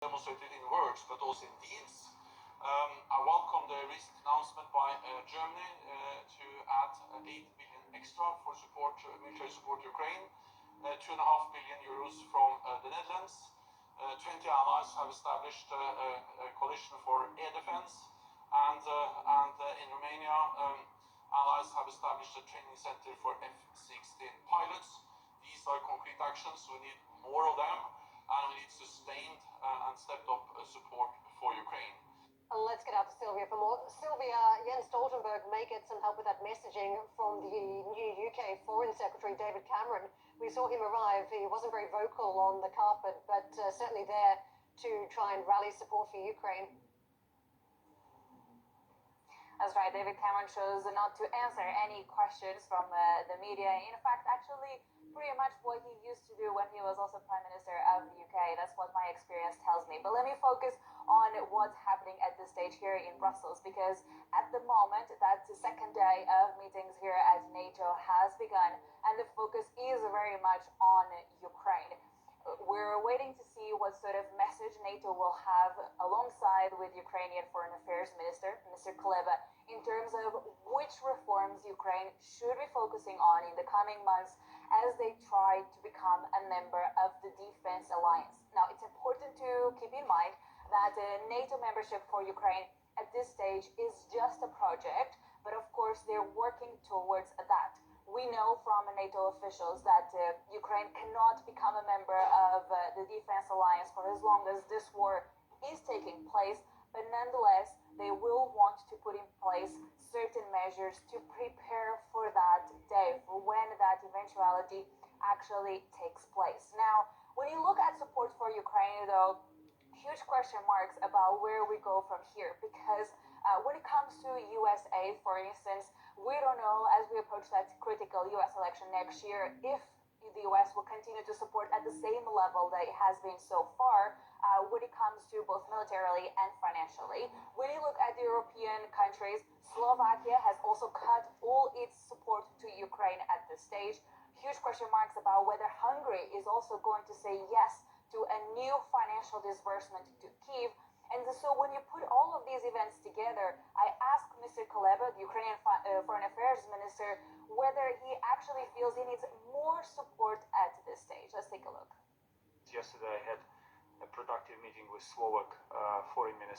demonstrated in words, but also in deeds. I welcome the recent announcement by Germany to add 8 billion extra for military support Ukraine, 2.5 billion euros from the Netherlands. 20 allies have established a coalition for air defense, and in Romania, allies have established a training center for F-16 pilots. These are concrete actions. We need more of them, and we need sustained and stepped up support for Ukraine. Let's get out to Sylvia for more. Sylvia, Jens Stoltenberg may get some help with that messaging from the new UK Foreign Secretary, David Cameron. We saw him arrive. He wasn't very vocal on the carpet, but certainly there to try and rally support for Ukraine. That's right. David Cameron chose not to answer any questions from the media. In fact, actually, pretty much what he used to do when he was also Prime Minister of the UK. That's what my experience tells me. But let me focus on what's happening at this stage here in Brussels, because at the moment, that second day of meetings here at NATO has begun, and the focus is very much on Ukraine. We're waiting to see what sort of message NATO will have alongside with Ukrainian Foreign Affairs Minister, Mr. Kuleba, in terms of which reforms Ukraine should be focusing on in the coming months as they try to become a member of the Defense Alliance. Now, it's important to keep in mind that NATO membership for Ukraine at this stage is just a project, but of course they're working towards that. We know from NATO officials that Ukraine cannot become a member of the Defense Alliance for as long as this war is taking place, but nonetheless, they will want to put in place certain measures to prepare for that day, for when that eventuality actually takes place. Now, when you look at support for Ukraine, though, huge question marks about where we go from here, because when it comes to USA, for instance, we don't know, as we approach that critical US election next year, if the US will continue to support at the same level that it has been so far when it comes to both militarily and financially. When you look at the European countries, Slovakia has also cut all its support to Ukraine at this stage. Huge question marks about whether Hungary is also going to say yes to a new financial disbursement to Kyiv. And so when you put all of these events together, I asked Mr. Kuleba, the Ukrainian Foreign Affairs Minister, whether he actually feels he needs more support at this stage. Let's take a look. Yesterday I had a productive meeting with Slovak Foreign Minister.